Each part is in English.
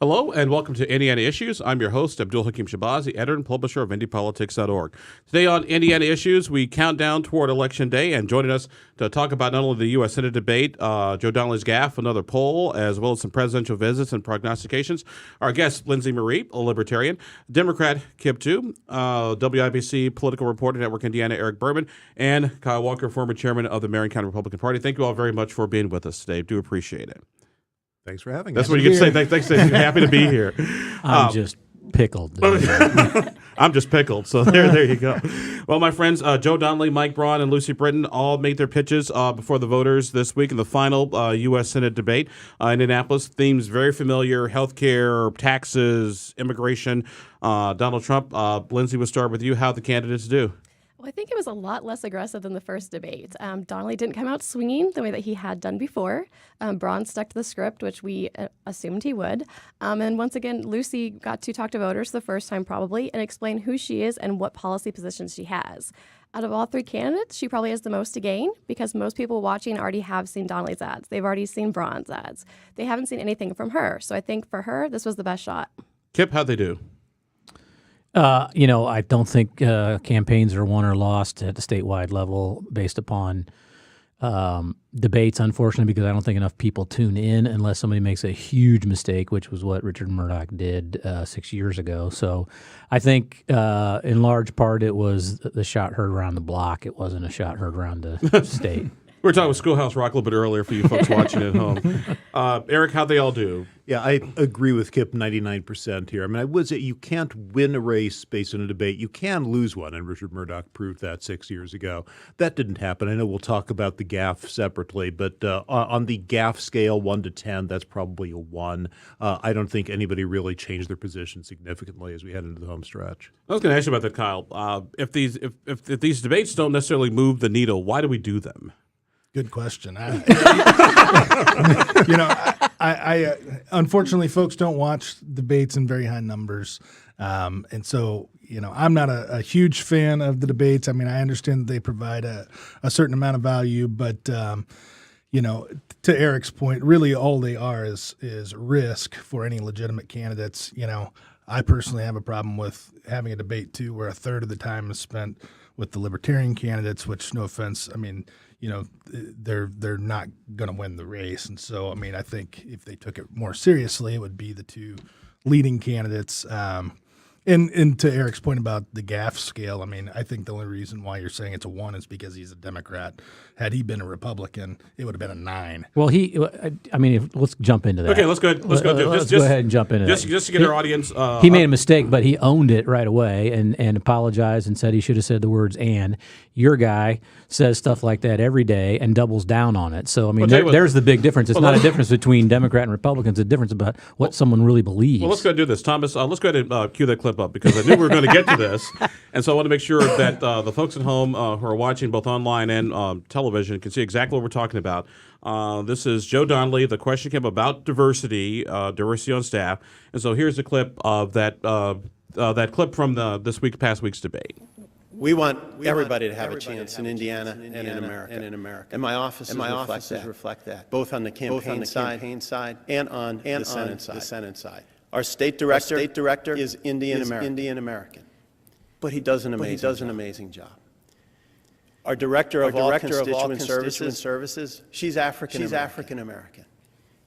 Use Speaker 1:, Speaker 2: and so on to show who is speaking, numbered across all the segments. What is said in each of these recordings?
Speaker 1: Hello and welcome to Indiana Issues. I'm your host, Abdul-Hakim, editor and publisher of IndyPolitics.org. Today on Indiana Issues, we count down toward Election Day, and joining us to talk about not only the U.S. Senate debate, Joe Donnelly's gaffe, another poll, as well as some presidential visits and prognostications, our guest, Lindsey, a Libertarian, Democrat, Kip 2, WIBC political reporter, Network Indiana, Eric Berman, and Kyle Walker, former chairman of the Marion County Republican Party. Thank you all very much for being with us today. Do appreciate it.
Speaker 2: Thanks for having us.
Speaker 1: That's what you can say. Thanks. Happy to be here.
Speaker 3: I'm just pickled.
Speaker 1: I'm just pickled. So there you go. Well, my friends, Joe Donnelly, Mike Braun, and Lucy Britton all made their pitches before the voters this week in the final U.S. Senate debate in Indianapolis. Themes very familiar: healthcare, taxes, immigration. Donald Trump. Lindsey, we'll start with you. How the candidates do?
Speaker 4: Well, I think it was a lot less aggressive than the first debate. Donnelly didn't come out swinging the way that he had done before. Braun stuck to the script, which we assumed he would. And once again, Lucy got to talk to voters the first time probably and explain who she is and what policy positions she has. Out of all three candidates, she probably has the most to gain because most people watching already have seen Donnelly's ads. They've already seen Braun's ads. They haven't seen anything from her. So I think for her, this was the best shot.
Speaker 1: Kip, how'd they do?
Speaker 3: I don't think campaigns are won or lost at the statewide level based upon debates, unfortunately, because I don't think enough people tune in unless somebody makes a huge mistake, which was what Richard Murdoch did 6 years ago. So I think in large part it was the shot heard around the block. It wasn't a shot heard around the state.
Speaker 1: We were talking with Schoolhouse Rock a little bit earlier for you folks watching at home. Eric, how'd they all do?
Speaker 2: Yeah, I agree with Kip 99% here. I mean, I would say you can't win a race based on a debate. You can lose one, and Richard Murdoch proved that 6 years ago. That didn't happen. I know we'll talk about the gaffe separately, but on the gaffe scale, 1 to 10, that's probably a 1. I don't think anybody really changed their position significantly as we head into the home stretch.
Speaker 1: I was going to ask you about that, Kyle. If these debates don't necessarily move the needle, why do we do them?
Speaker 5: Good question. I unfortunately, folks don't watch debates in very high numbers, and so I'm not a huge fan of the debates. I mean, I understand that they provide a certain amount of value, but to Eric's point, really all they are is risk for any legitimate candidates. I personally have a problem with having a debate too, where a third of the time is spent with the Libertarian candidates. Which, no offense, I mean, they're not going to win the race. And so, I mean, I think if they took it more seriously, it would be the two leading candidates. And to Eric's point about the gaffe scale, I mean, I think the only reason why you're saying it's a 1 is because he's a Democrat. Had he been a Republican, it would have been a 9.
Speaker 3: Well, let's jump into that.
Speaker 1: Okay, let's go. Let's go
Speaker 3: ahead and jump into that.
Speaker 1: Just to get our audience.
Speaker 3: He made a mistake, but he owned it right away and apologized and said he should have said the words "and." Your guy says stuff like that every day and doubles down on it. So, I mean, there's the big difference. It's not a difference between Democrat and Republicans. It's a difference about what someone really believes.
Speaker 1: Well, let's go do this. Thomas, let's go ahead and cue that clip up because I knew we were going to get to this. And so I want to make sure that the folks at home who are watching both online and television can see exactly what we're talking about. This is Joe Donnelly. The question came about diversity on staff. And so here's a clip of that clip from past week's debate.
Speaker 6: We want everybody to have a chance in Indiana and in America. And my offices reflect that, both on the campaign side and on the Senate side. Our state director is Indian American, but he does an amazing job. Our director of all constituent services, she's African American,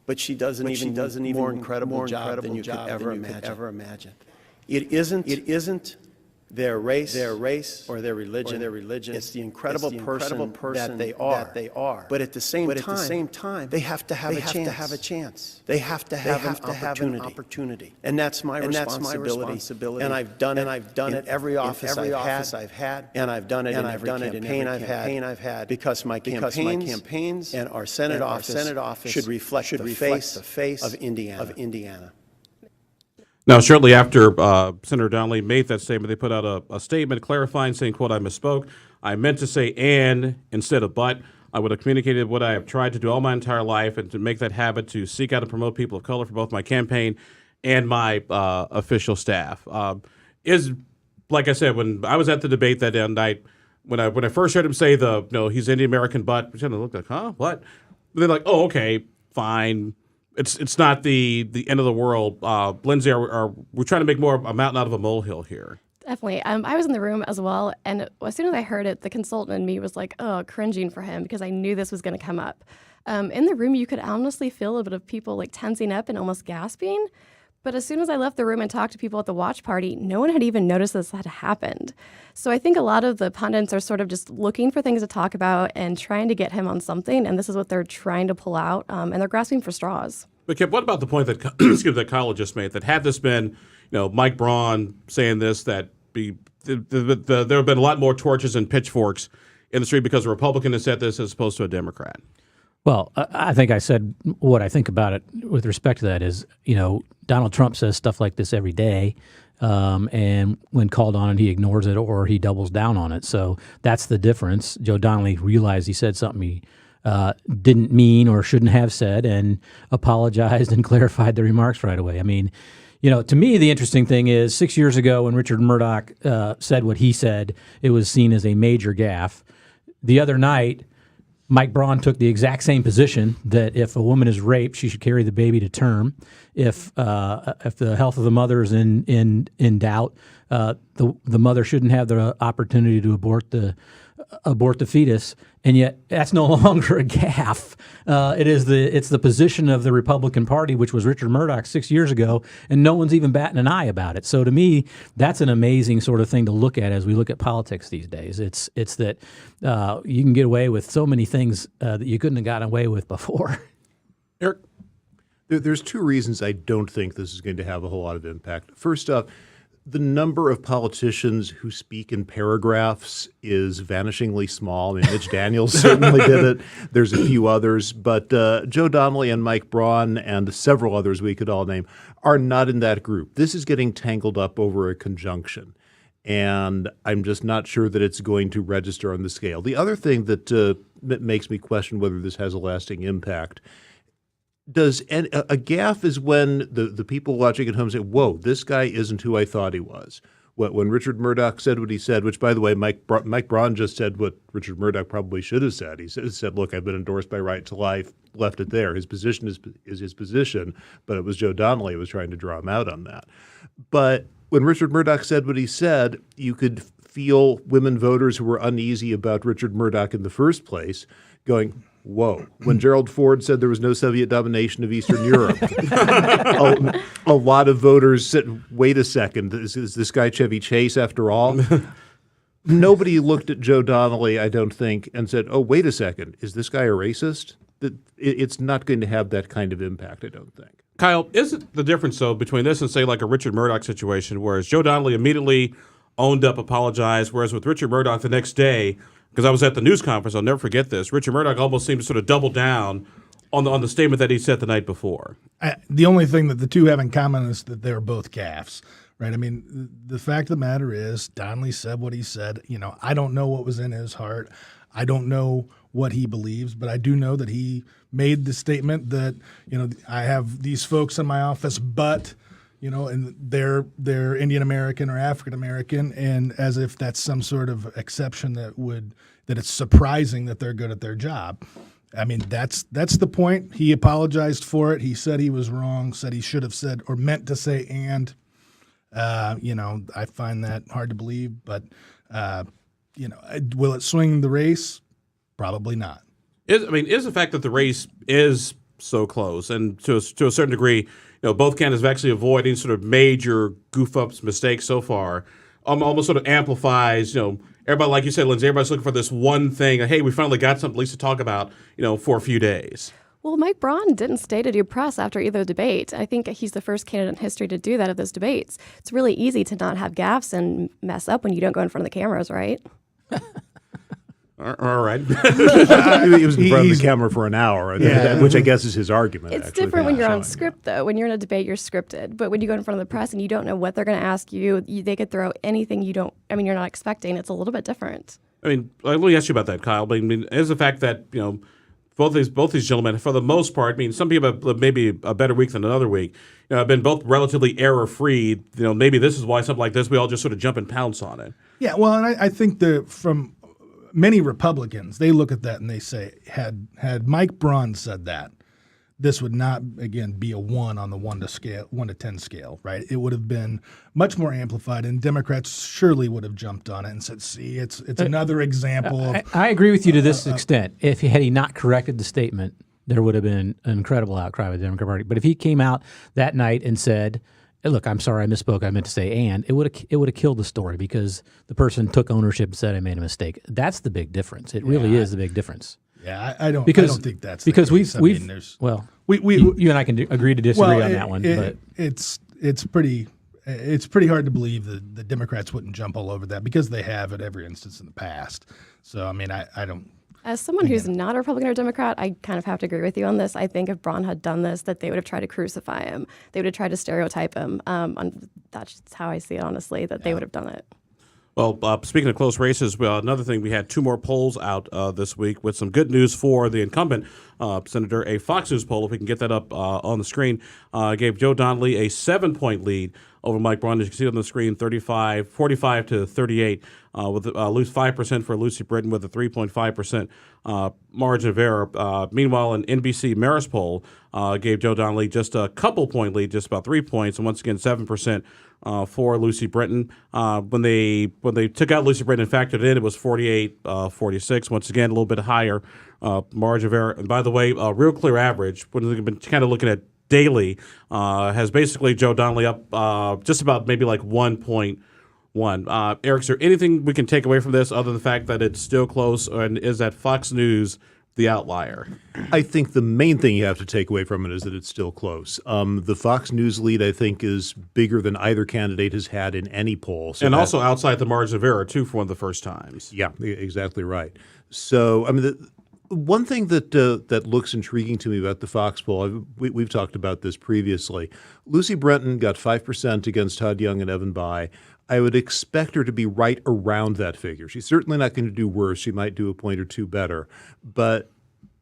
Speaker 6: but she does an even more incredible job than you could ever imagine. It isn't their race or their religion. It's the incredible person that they are. But at the same time, they have to have a chance. They have to have an opportunity. And that's my responsibility. And I've done it every office I've had. And I've done it in every campaign I've had. Because my campaigns and our Senate office should reflect the face of Indiana.
Speaker 1: Now, shortly after Senator Donnelly made that statement, they put out a statement clarifying, saying, quote, "I misspoke. I meant to say and instead of but. I would have communicated what I have tried to do all my entire life and to make that habit to seek out and promote people of color for both my campaign and my official staff." Like I said, when I was at the debate that night, when I first heard him say he's Indian American, but I looked like, huh, what? They're like, oh, okay, fine. it's not the end of the world. Lindsey, are we're trying to make more a mountain out of a molehill here?
Speaker 4: Definitely. I was in the room as well, and as soon as I heard it, the consultant in me was like, oh, cringing for him because I knew this was going to come up. In the room, you could honestly feel a bit of people like tensing up and almost gasping. But as soon as I left the room and talked to people at the watch party, no one had even noticed this had happened. So I think a lot of the pundits are sort of just looking for things to talk about and trying to get him on something, and this is what they're trying to pull out, and they're grasping for straws.
Speaker 1: But Kip, what about the point that that Kyle just made, that had this been, Mike Braun saying this, that there have been a lot more torches and pitchforks in the street because a Republican has said this as opposed to a Democrat?
Speaker 3: Well, I think I said what I think about it with respect to that is, Donald Trump says stuff like this every day, and when called on it, he ignores it or he doubles down on it. So that's the difference. Joe Donnelly realized he said something he didn't mean or shouldn't have said and apologized and clarified the remarks right away. I mean, to me, the interesting thing is 6 years ago when Richard Murdoch said what he said, it was seen as a major gaffe. The other night, Mike Braun took the exact same position that if a woman is raped, she should carry the baby to term. If the health of the mother is in doubt, the mother shouldn't have the opportunity to abort the fetus. And yet, that's no longer a gaffe. It's the position of the Republican Party, which was Richard Murdoch 6 years ago, and no one's even batting an eye about it. So to me, that's an amazing sort of thing to look at as we look at politics these days. It's that you can get away with so many things that you couldn't have gotten away with before.
Speaker 1: Eric?
Speaker 2: There's two reasons I don't think this is going to have a whole lot of impact. First off, the number of politicians who speak in paragraphs is vanishingly small. I mean, Mitch Daniels certainly did it. There's a few others. But Joe Donnelly and Mike Braun and several others we could all name are not in that group. This is getting tangled up over a conjunction. And I'm just not sure that it's going to register on the scale. The other thing that makes me question whether this has a lasting impact, a gaffe is when the people watching at home say, whoa, this guy isn't who I thought he was. When Richard Murdoch said what he said, which, by the way, Mike Braun just said what Richard Murdoch probably should have said. He said, look, I've been endorsed by Right to Life, left it there. His position is his position, but it was Joe Donnelly who was trying to draw him out on that. But when Richard Murdoch said what he said, you could feel women voters who were uneasy about Richard Murdoch in the first place going, whoa. When Gerald Ford said there was no Soviet domination of Eastern Europe, a lot of voters said, wait a second, is this guy Chevy Chase after all? Nobody looked at Joe Donnelly, I don't think, and said, oh, wait a second, is this guy a racist? It's not going to have that kind of impact, I don't think.
Speaker 1: Kyle, is it the difference, though, between this and, say, like a Richard Murdoch situation, whereas Joe Donnelly immediately owned up, apologized, whereas with Richard Murdoch the next day, because I was at the news conference, I'll never forget this, Richard Murdoch almost seemed to sort of double down on the statement that he said the night before.
Speaker 5: The only thing that the two have in common is that they're both gaffes, right? I mean, the fact of the matter is Donnelly said what he said. I don't know what was in his heart. I don't know what he believes, but I do know that he made the statement that, I have these folks in my office, but and they're Indian American or African American, and as if that's some sort of exception that it's surprising that they're good at their job. I mean, that's the point. He apologized for it. He said he was wrong, said he should have said or meant to say and. I find that hard to believe, but will it swing the race? Probably not.
Speaker 1: Is the fact that the race is so close, and to a certain degree, both candidates have actually avoiding sort of major goof-ups, mistakes so far, almost sort of amplifies, everybody, like you said, Lindsey, everybody's looking for this one thing. Hey, we finally got something at least to talk about, for a few days.
Speaker 4: Well, Mike Braun didn't stay to do press after either debate. I think he's the first candidate in history to do that at those debates. It's really easy to not have gaffes and mess up when you don't go in front of the cameras, right?
Speaker 1: All right.
Speaker 2: He was in front of the camera for an hour, which I guess is his argument.
Speaker 4: It's different when you're on script, though. When you're in a debate, you're scripted. But when you go in front of the press and you don't know what they're going to ask you, they could throw anything you're not expecting. It's a little bit different.
Speaker 1: Let me ask you about that, Kyle. Is the fact that, both these gentlemen, for the most part, some people have maybe a better week than another week, have been both relatively error-free. Maybe this is why something like this, we all just sort of jump and pounce on it.
Speaker 5: Yeah, well, and I think from many Republicans, they look at that and they say, had Mike Braun said that, this would not, again, be a 1 on the 1 to 10 scale, right? It would have been much more amplified, and Democrats surely would have jumped on it and said, see, it's another example of...
Speaker 3: I agree with you to this extent. If had he not corrected the statement, there would have been an incredible outcry with the Democratic Party. But if he came out that night and said, hey, look, I'm sorry, I misspoke, I meant to say and, it would have killed the story because the person took ownership and said, I made a mistake. That's the big difference. It really is the big difference.
Speaker 5: Yeah, I don't think that's
Speaker 3: because
Speaker 5: the case.
Speaker 3: we've you and I can agree to disagree on that one. But
Speaker 5: it's pretty hard to believe that the Democrats wouldn't jump all over that because they have at every instance in the past. So I mean, I don't.
Speaker 4: As someone who's not a Republican or Democrat, I kind of have to agree with you on this. I think if Braun had done this, that they would have tried to crucify him. They would have tried to stereotype him. That's how I see it, honestly, that they would have done it.
Speaker 1: Well, speaking of close races, another thing, we had 2 more polls out this week with some good news for the incumbent senator. A Fox News poll, if we can get that up on the screen, gave Joe Donnelly a 7-point lead over Mike Braun. As you can see on the screen, 45 to 38, with lose 5% for Lucy Britton with a 3.5% margin of error. Meanwhile, an NBC Marist poll gave Joe Donnelly just a couple-point lead, just about 3 points, and once again 7% for Lucy Britton. When they took out Lucy Britton and factored it in, it was 48-46. Once again, a little bit higher margin of error. And by the way, Real Clear Average, when we've been kind of looking at daily, has basically Joe Donnelly up just about maybe like 1.1. Eric, is there anything we can take away from this other than the fact that it's still close, and is that Fox News the outlier?
Speaker 2: I think the main thing you have to take away from it is that it's still close. The Fox News lead, I think, is bigger than either candidate has had in any poll. So
Speaker 1: and also outside the margin of error, too, for one of the first times.
Speaker 2: Yeah, exactly right. So, I mean, one thing that looks intriguing to me about the Fox poll, we've talked about this previously. Lucy Britton got 5% against Todd Young and Evan Bayh. I would expect her to be right around that figure. She's certainly not going to do worse. She might do a point or two better. But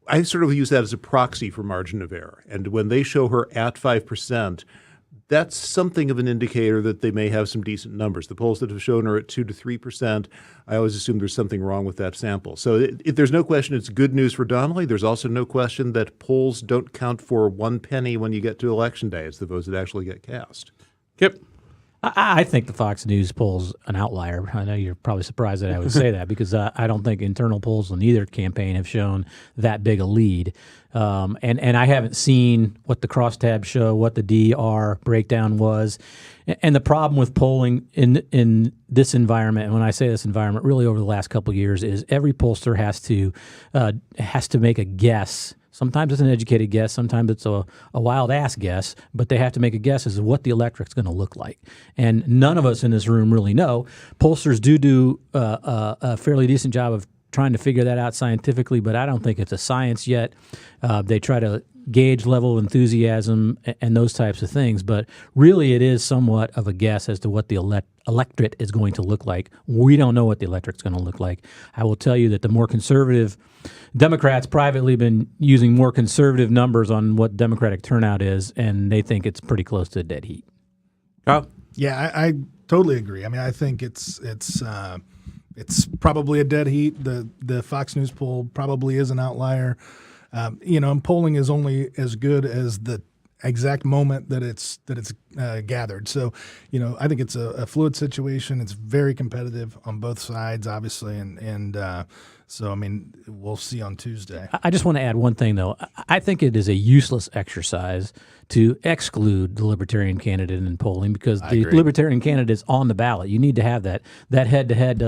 Speaker 2: I sort of use that as a proxy for margin of error. And when they show her at 5%, that's something of an indicator that they may have some decent numbers. The polls that have shown her at 2 to 3%, I always assume there's something wrong with that sample. So there's no question it's good news for Donnelly. There's also no question that polls don't count for 1 penny when you get to Election Day. It's the votes that actually get cast.
Speaker 1: Kip?
Speaker 3: I think the Fox News poll's an outlier. I know you're probably surprised that I would say that because I don't think internal polls on either campaign have shown that big a lead. And I haven't seen what the crosstabs show, what the DR breakdown was. And the problem with polling in this environment, and when I say this environment, really over the last couple of years, is every pollster has to make a guess. Sometimes it's an educated guess, sometimes it's a wild-ass guess, but they have to make a guess as to what the electorate's going to look like. And none of us in this room really know. Pollsters do a fairly decent job of trying to figure that out scientifically, but I don't think it's a science yet. They try to gauge level of enthusiasm and those types of things, but really it is somewhat of a guess as to what the electorate is going to look like. We don't know what the electorate's going to look like. I will tell you that the more conservative Democrats privately been using more conservative numbers on what Democratic turnout is, and they think it's pretty close to a dead heat.
Speaker 1: Kyle?
Speaker 5: Yeah, I totally agree. I mean, I think it's probably a dead heat. The Fox News poll probably is an outlier. And polling is only as good as the exact moment that it's gathered. So, I think it's a fluid situation. It's very competitive on both sides, obviously, and so, I mean, we'll see on Tuesday.
Speaker 3: I just want to add one thing, though. I think it is a useless exercise to exclude the Libertarian candidate in polling because the Libertarian candidate is on the ballot. You need to have that. That head-to-head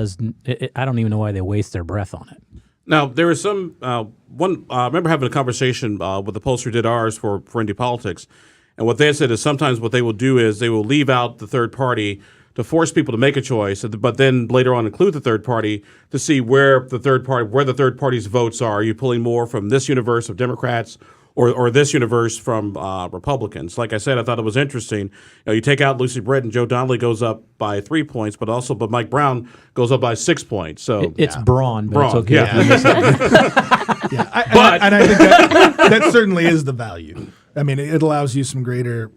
Speaker 3: I don't even know why they waste their breath on it.
Speaker 1: Now, there was some I remember having a conversation with the pollster who did ours for Indy Politics, and what they said is sometimes what they will do is they will leave out the third party to force people to make a choice, but then later on include the third party to see where the third party's votes are. Are you pulling more from this universe of Democrats or this universe from Republicans? Like I said, I thought it was interesting. You take out Lucy Britton, Joe Donnelly goes up by 3 points, but Mike Brown goes up by 6 points. So
Speaker 3: it's Braun, but it's okay.
Speaker 1: Yeah.
Speaker 5: And I think that certainly is the value. I mean, it allows you some greater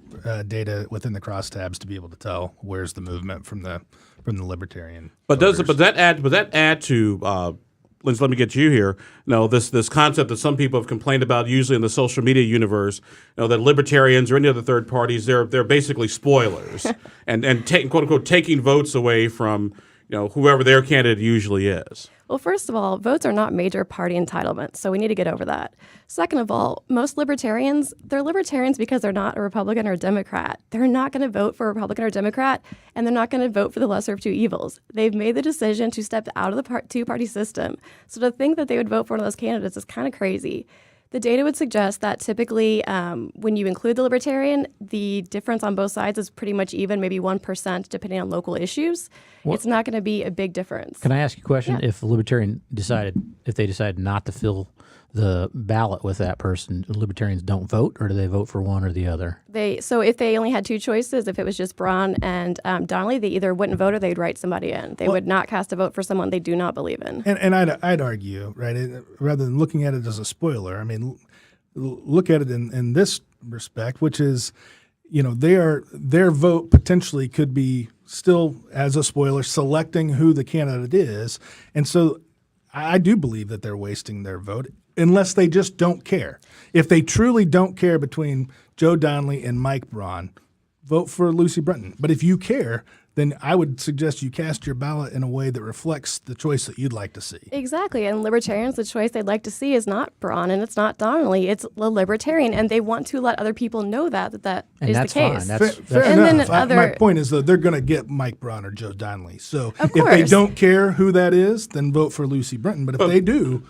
Speaker 5: data within the crosstabs to be able to tell where's the movement from the Libertarian.
Speaker 1: But does that add to Lindsey, let me get you here. This concept that some people have complained about, usually in the social media universe, that libertarians or any other third parties, they're basically spoilers and quote unquote taking votes away from whoever their candidate usually is.
Speaker 4: Well, first of all, votes are not major party entitlements, so we need to get over that. Second of all, most libertarians, they're libertarians because they're not a Republican or a Democrat. They're not going to vote for a Republican or Democrat, and they're not going to vote for the lesser of two evils. They've made the decision to step out of the two-party system. So to think that they would vote for one of those candidates is kind of crazy. The data would suggest that typically when you include the Libertarian, the difference on both sides is pretty much even, maybe 1% depending on local issues. It's not going to be a big difference.
Speaker 3: Can I ask you a question?
Speaker 4: Yeah.
Speaker 3: If the Libertarian if they decide not to fill the ballot with that person, Libertarians don't vote, or do they vote for one or the other?
Speaker 4: So if they only had two choices, if it was just Braun and Donnelly, they either wouldn't vote or they'd write somebody in. They would not cast a vote for someone they do not believe in.
Speaker 5: And I'd argue, right, rather than looking at it as a spoiler, I mean, look at it in this respect, which is, their vote potentially could be still, as a spoiler, selecting who the candidate is. And so I do believe that they're wasting their vote unless they just don't care. If they truly don't care between Joe Donnelly and Mike Braun, vote for Lucy Brenton. But if you care, then I would suggest you cast your ballot in a way that reflects the choice that you'd like to see.
Speaker 4: Exactly. And Libertarians, the choice they'd like to see is not Braun and it's not Donnelly. It's the Libertarian. And they want to let other people know that is the case.
Speaker 3: Fine. That's
Speaker 5: Fair
Speaker 4: and
Speaker 5: enough.
Speaker 4: then
Speaker 5: My point is, though, they're going to get Mike Braun or Joe Donnelly. So
Speaker 4: Of
Speaker 5: if they
Speaker 4: course.
Speaker 5: don't care who that is, then vote for Lucy Brenton. But if they do,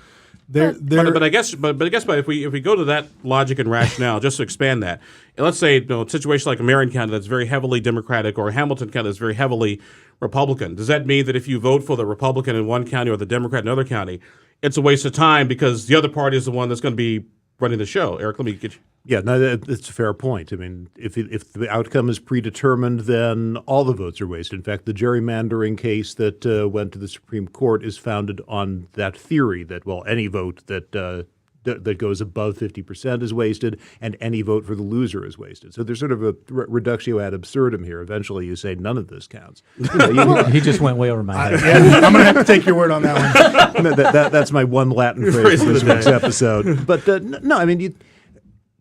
Speaker 1: But I guess if we go to that logic and rationale, just to expand that, and let's say a situation like a Marion County that's very heavily Democratic or a Hamilton County that's very heavily Republican, does that mean that if you vote for the Republican in one county or the Democrat in another county, it's a waste of time because the other party is the one that's going to be running the show? Eric, let me get you.
Speaker 2: Yeah, no, that's a fair point. I mean, if the outcome is predetermined, then all the votes are wasted. In fact, the gerrymandering case that went to the Supreme Court is founded on that theory that, any vote that goes above 50% is wasted, and any vote for the loser is wasted. So there's sort of a reductio ad absurdum here. Eventually, you say none of this counts.
Speaker 3: He just went way over my head.
Speaker 5: I'm going to have to take your word on that one.
Speaker 2: That's my one Latin phrase for this week's episode. But no, I mean,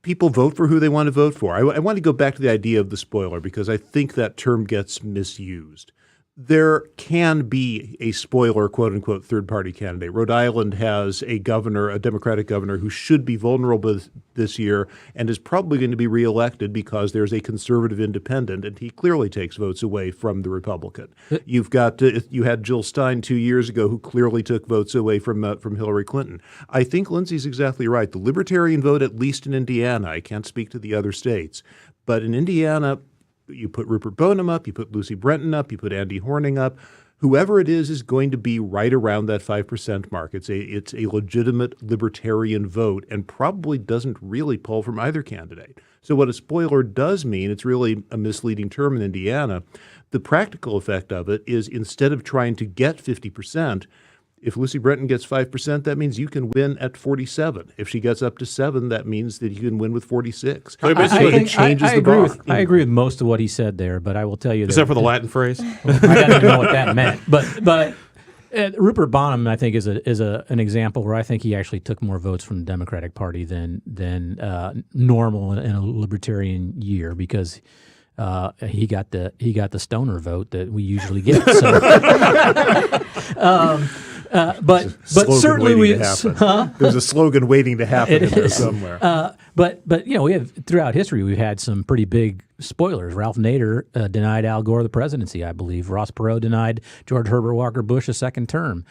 Speaker 2: people vote for who they want to vote for. I want to go back to the idea of the spoiler because I think that term gets misused. There can be a spoiler, quote-unquote, third-party candidate. Rhode Island has a governor, a Democratic governor, who should be vulnerable this year and is probably going to be reelected because there's a conservative independent, and he clearly takes votes away from the Republican. You had Jill Stein 2 years ago who clearly took votes away from Hillary Clinton. I think Lindsey's exactly right. The Libertarian vote, at least in Indiana, I can't speak to the other states, but in Indiana, you put Rupert Boneham up, you put Lucy Brenton up, you put Andy Horning up. Whoever it is going to be right around that 5% mark. It's a legitimate libertarian vote and probably doesn't really pull from either candidate. So what a spoiler does mean, it's really a misleading term in Indiana. The practical effect of it is instead of trying to get 50%, if Lucy Brenton gets 5%, that means you can win at 47. If she gets up to 7, that means that you can win with 46.
Speaker 1: So it
Speaker 2: changes the bar.
Speaker 3: I agree with most of what he said there, but I will tell you
Speaker 1: Except for the Latin phrase.
Speaker 3: I don't even know what that meant. But Rupert Boneham, I think, is an example where I think he actually took more votes from the Democratic Party than normal in a libertarian year because he got the stoner vote that we usually get. So. But certainly
Speaker 2: there's a slogan waiting to happen in there somewhere.
Speaker 3: But we have throughout history we've had some pretty big spoilers. Ralph Nader denied Al Gore the presidency, I believe. Ross Perot denied George Herbert Walker Bush a second term.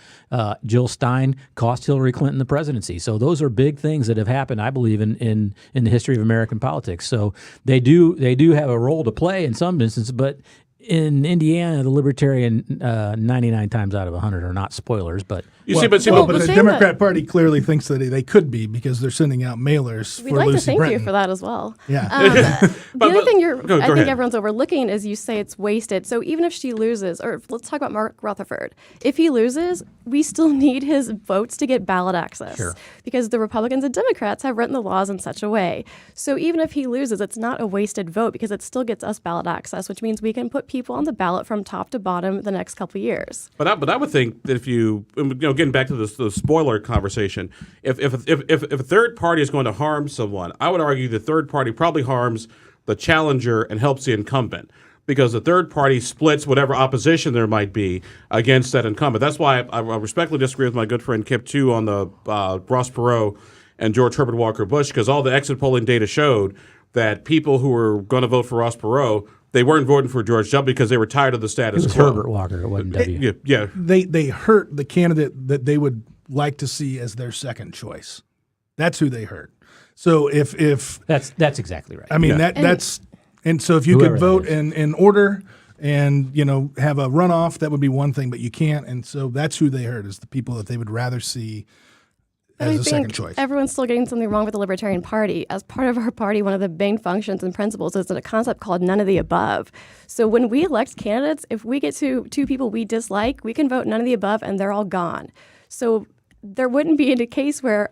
Speaker 3: Jill Stein cost Hillary Clinton the presidency. So those are big things that have happened, I believe, in the history of American politics. So they do have a role to play in some instances, but in Indiana, the Libertarian 99 times out of 100 are not spoilers, but
Speaker 5: But the Democrat Party clearly thinks that they could be because they're sending out mailers
Speaker 4: We'd
Speaker 5: for
Speaker 4: like
Speaker 5: Lucy
Speaker 4: to thank
Speaker 5: Brenton.
Speaker 4: you for that as well.
Speaker 5: Yeah.
Speaker 4: The other thing I think
Speaker 1: ahead.
Speaker 4: everyone's overlooking is you say it's wasted. So even if she loses, or let's talk about Mark Rutherford. If he loses, we still need his votes to get ballot access because the Republicans and Democrats have written the laws in such a way. So even if he loses, it's not a wasted vote because it still gets us ballot access, which means we can put people on the ballot from top to bottom the next couple of years.
Speaker 1: But I would think that if you getting back to the spoiler conversation, if a third party is going to harm someone, I would argue the third party probably harms the challenger and helps the incumbent, because the third party splits whatever opposition there might be against that incumbent. That's why I respectfully disagree with my good friend Kip, too, on the Ross Perot and George Herbert Walker Bush, because all the exit polling data showed that people who were going to vote for Ross Perot, they weren't voting for George W. because they were tired of the status
Speaker 3: It was
Speaker 1: quo.
Speaker 3: Herbert Walker. It wasn't W.
Speaker 1: Yeah.
Speaker 5: They hurt the candidate that they would like to see as their second choice. That's who they hurt. So if
Speaker 3: That's exactly right.
Speaker 5: I mean that's and so if you
Speaker 3: Whoever
Speaker 5: could
Speaker 3: that
Speaker 5: vote
Speaker 3: is.
Speaker 5: in order and have a runoff, that would be one thing, but you can't, and so that's who they hurt, is the people that they would rather see
Speaker 4: And
Speaker 5: as
Speaker 4: I
Speaker 5: a
Speaker 4: think
Speaker 5: second choice.
Speaker 4: everyone's still getting something wrong with the Libertarian Party. As part of our party, one of the main functions and principles is a concept called none of the above. So when we elect candidates, if we get to two people we dislike, we can vote none of the above and they're all gone. So there wouldn't be a case where,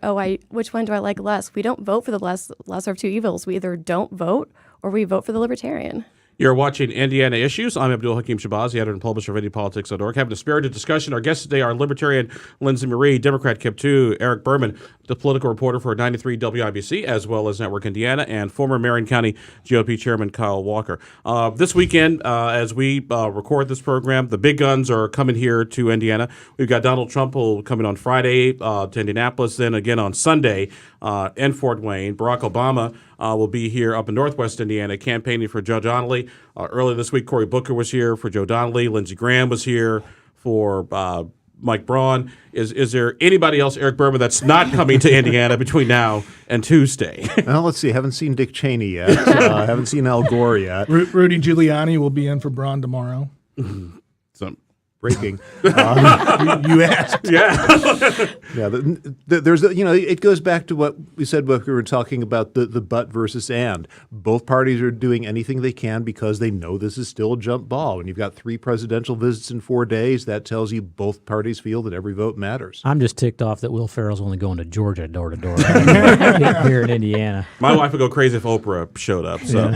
Speaker 4: which one do I like less? We don't vote for the lesser of two evils. We either don't vote or we vote for the Libertarian.
Speaker 1: You're watching Indiana Issues. I'm Abdul-Hakim Shabazi, editor and publisher of IndyPolitics.org. Having a spirited discussion. Our guests today are Libertarian Lindsey Marie, Democrat Kip 2, Eric Berman, the political reporter for 93 WIBC, as well as Network Indiana, and former Marion County GOP Chairman Kyle Walker. This weekend, as we record this program, the big guns are coming here to Indiana. We've got Donald Trump coming on Friday to Indianapolis, then again on Sunday in Fort Wayne. Barack Obama will be here up in Northwest Indiana campaigning for Joe Donnelly. Earlier this week, Cory Booker was here for Joe Donnelly. Lindsey Graham was here for Mike Braun. Is there anybody else, Eric Berman, that's not coming to Indiana between now and Tuesday?
Speaker 2: Well, let's see. Haven't seen Dick Cheney yet. Haven't seen Al Gore yet.
Speaker 5: Rudy Giuliani will be in for Braun tomorrow.
Speaker 1: So,
Speaker 2: Breaking.
Speaker 5: You asked.
Speaker 2: Yeah, there's it goes back to what we said when we were talking about the but versus and. Both parties are doing anything they can because they know this is still a jump ball. When you've got 3 presidential visits in 4 days, that tells you both parties feel that every vote matters.
Speaker 3: I'm just ticked off that Will Ferrell's only going to Georgia door to door here in Indiana.
Speaker 1: my wife would go crazy if Oprah showed up. So,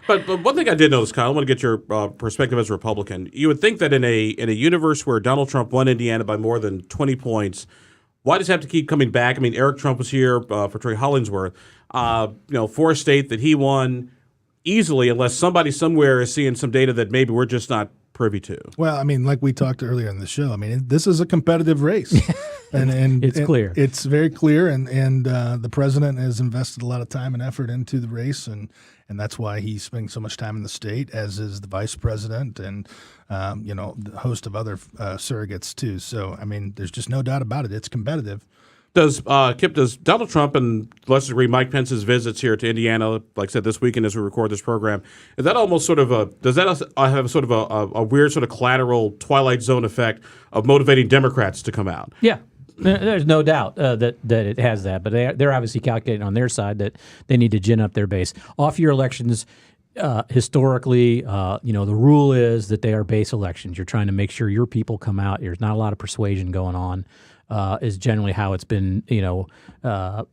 Speaker 1: but one thing I did notice, Kyle, I want to get your perspective as a Republican. You would think that in a universe where Donald Trump won Indiana by more than 20 points, why does it have to keep coming back? I mean, Eric Trump was here for Troy Hollingsworth, for a state that he won easily, unless somebody somewhere is seeing some data that maybe we're just not privy to.
Speaker 5: Well, I mean, like we talked earlier in the show, I mean, this is a competitive race. and
Speaker 3: It's clear.
Speaker 5: It's very clear, and the president has invested a lot of time and effort into the race, and that's why he's spending so much time in the state, as is the vice president and the host of other surrogates too. So, I mean, there's just no doubt about it. It's competitive.
Speaker 1: Does Donald Trump and, to lesser degree, Mike Pence's visits here to Indiana, like I said, this weekend as we record this program, is that almost sort of does that have sort of a weird sort of collateral Twilight Zone effect of motivating Democrats to come out?
Speaker 3: Yeah. There's no doubt that it has that, but they're obviously calculating on their side that they need to gin up their base. Off-year elections, historically, the rule is that they are base elections. You're trying to make sure your people come out. There's not a lot of persuasion going on. Is generally how it's been,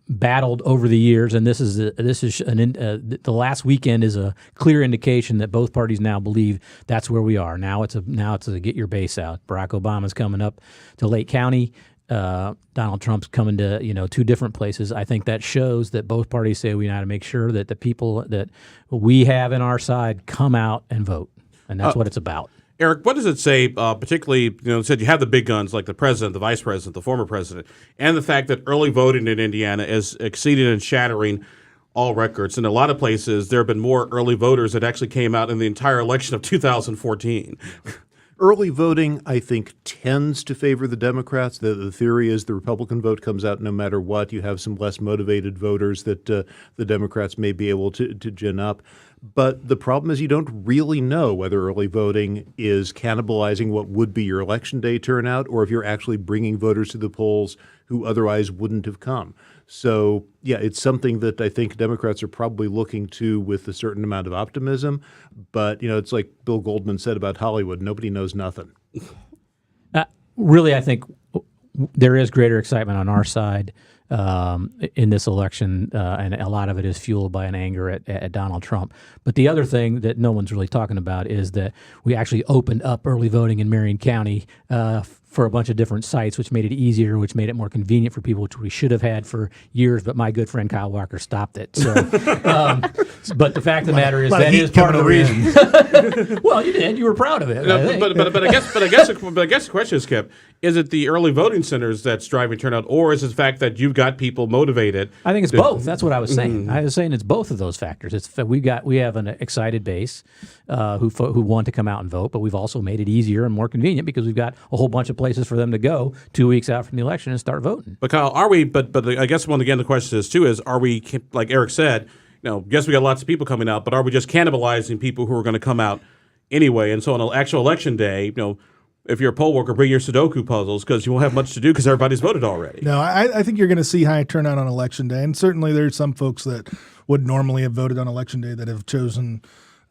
Speaker 3: battled over the years, and the last weekend is a clear indication that both parties now believe that's where we are. Now it's a get your base out. Barack Obama's coming up to Lake County. Donald Trump's coming to 2 different places. I think that shows that both parties say we got to make sure that the people that we have in our side come out and vote, and that's what it's about.
Speaker 1: Eric, what does it say, particularly, it said you have the big guns like the president, the vice president, the former president, and the fact that early voting in Indiana is exceeding and shattering all records. In a lot of places, there have been more early voters that actually came out in the entire election of 2014.
Speaker 2: Early voting, I think, tends to favor the Democrats. The theory is the Republican vote comes out no matter what. You have some less motivated voters that the Democrats may be able to gin up. But the problem is you don't really know whether early voting is cannibalizing what would be your election day turnout or if you're actually bringing voters to the polls who otherwise wouldn't have come. So, yeah, it's something that I think Democrats are probably looking to with a certain amount of optimism. But, it's like Bill Goldman said about Hollywood, nobody knows nothing.
Speaker 3: Really, I think there is greater excitement on our side in this election, and a lot of it is fueled by an anger at Donald Trump. But the other thing that no one's really talking about is that we actually opened up early voting in Marion County for a bunch of different sites, which made it easier, which made it more convenient for people, which we should have had for years, but my good friend Kyle Walker stopped it. So, but the fact of the matter is that is part of the reason. Well, you did. You were proud of it.
Speaker 1: No, but I guess the question is, Kip, is it the early voting centers that's driving turnout, or is it the fact that you've got people motivated?
Speaker 3: I think it's both. That's what I was saying. I was saying it's both of those factors. It's that we have an excited base who want to come out and vote, but we've also made it easier and more convenient because we've got a whole bunch of places for them to go 2 weeks out from the election and start voting.
Speaker 1: But Kyle, are we? But I guess the question is too: are we, like Eric said? Yes, we got lots of people coming out, but are we just cannibalizing people who are going to come out anyway? And so on an actual election day, if you're a poll worker, bring your Sudoku puzzles because you won't have much to do because everybody's voted already.
Speaker 5: No, I think you're going to see high turnout on Election Day, and certainly there's some folks that would normally have voted on Election Day that have chosen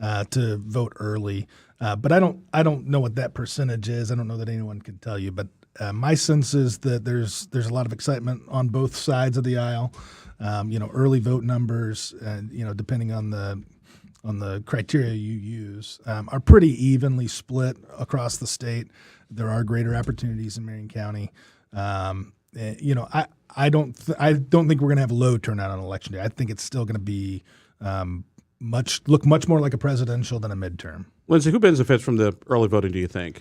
Speaker 5: to vote early. But I don't know what that percentage is. I don't know that anyone can tell you. But my sense is that there's a lot of excitement on both sides of the aisle. Early vote numbers, depending on the criteria you use, are pretty evenly split across the state. There are greater opportunities in Marion County. I don't think we're going to have low turnout on Election Day. I think it's still going to be much more like a presidential than a midterm.
Speaker 1: Lindsey, who benefits from the early voting, do you think?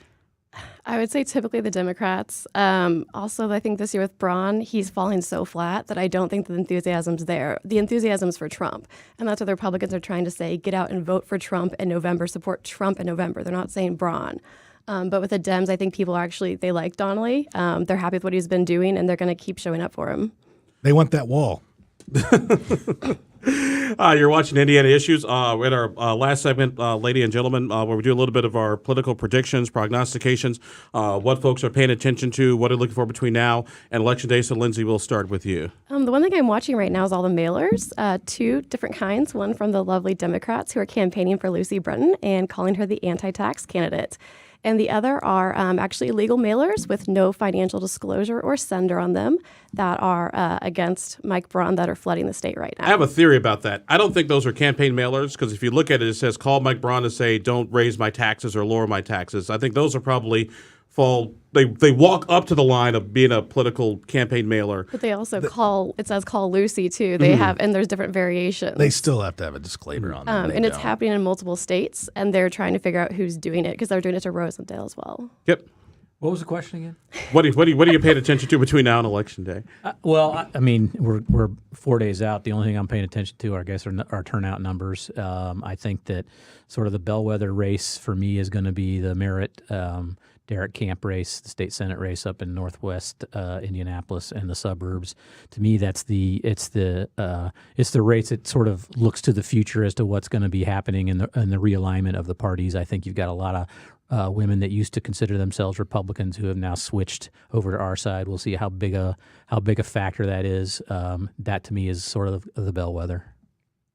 Speaker 4: I would say typically the Democrats. Also, I think this year with Braun, he's falling so flat that I don't think the enthusiasm's there. The enthusiasm's for Trump. And that's what the Republicans are trying to say, get out and vote for Trump in November, support Trump in November. They're not saying Braun. But with the Dems, I think people they like Donnelly. They're happy with what he's been doing, and they're going to keep showing up for him.
Speaker 5: They want that wall.
Speaker 1: You're watching Indiana Issues. We're in our last segment, ladies and gentlemen, where we do a little bit of our political predictions, prognostications, what folks are paying attention to, what they're looking for between now and Election Day. So, Lindsey, we'll start with you.
Speaker 4: The one thing I'm watching right now is all the mailers, 2 different kinds. One from the lovely Democrats who are campaigning for Lucy Brenton and calling her the anti-tax candidate. And the other are actually illegal mailers with no financial disclosure or sender on them that are against Mike Braun that are flooding the state right now.
Speaker 1: I have a theory about that. I don't think those are campaign mailers because if you look at it, it says call Mike Braun to say don't raise my taxes or lower my taxes. I think those are probably they walk up to the line of being a political campaign mailer.
Speaker 4: But they also call Lucy too. They have, and there's different variations.
Speaker 5: They still have to have a disclaimer on them.
Speaker 4: And it's happening in multiple states, and they're trying to figure out who's doing it because they're doing it to Rosendale as well.
Speaker 1: Yep.
Speaker 3: What was the question again?
Speaker 1: What are you paying attention to between now and Election Day?
Speaker 3: We're 4 days out. The only thing I'm paying attention to, I guess, are turnout numbers. I think that sort of the bellwether race for me is going to be the Merritt Derek Camp race, the state Senate race up in Northwest Indianapolis and the suburbs. To me, it's the race that sort of looks to the future as to what's going to be happening in the realignment of the parties. I think you've got a lot of women that used to consider themselves Republicans who have now switched over to our side. We'll see how big a factor that is. That to me is sort of the bellwether.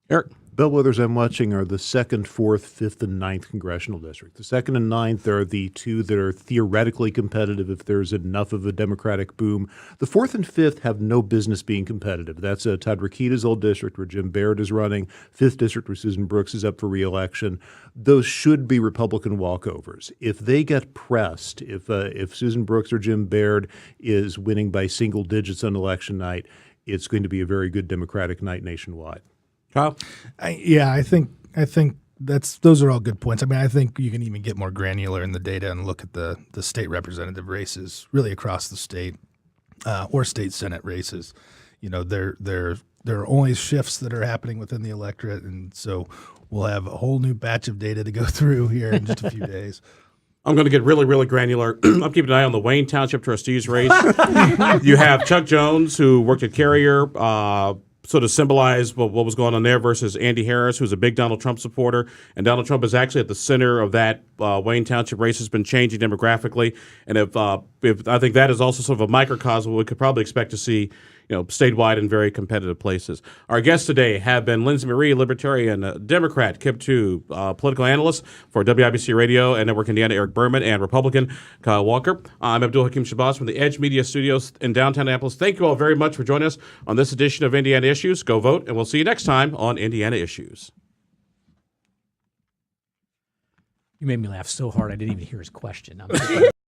Speaker 1: Eric.
Speaker 2: Bellwethers I'm watching are the 2nd, 4th, 5th, and 9th congressional district. The 2nd and 9th are the 2 that are theoretically competitive if there's enough of a Democratic boom. The 4th and 5th have no business being competitive. That's Todd Rokita's old district where Jim Baird is running, 5th district where Susan Brooks is up for re-election. Those should be Republican walkovers. If they get pressed, if Susan Brooks or Jim Baird is winning by single digits on election night, it's going to be a very good Democratic night nationwide.
Speaker 1: Kyle?
Speaker 5: I think those are all good points. I mean, I think you can even get more granular in the data and look at the state representative races really across the state or state Senate races. There are always shifts that are happening within the electorate, and so we'll have a whole new batch of data to go through here in just a few days.
Speaker 1: I'm going to get really, really granular. I'm keeping an eye on the Wayne Township trustees race. You have Chuck Jones, who worked at Carrier, sort of symbolize what was going on there versus Andy Harris, who's a big Donald Trump supporter. And Donald Trump is actually at the center of that. Wayne Township race has been changing demographically. And if I think that is also sort of a microcosm, we could probably expect to see statewide in very competitive places. Our guests today have been Lindsey Marie, Libertarian, Democrat, Kip Tu, political analyst for WIBC Radio and Network Indiana, Eric Berman, and Republican Kyle Walker. I'm Abdul-Hakim Shabazz from the Edge Media Studios in downtown Annapolis. Thank you all very much for joining us on this edition of Indiana Issues. Go vote, and we'll see you next time on Indiana Issues.
Speaker 3: You made me laugh so hard I didn't even hear his question.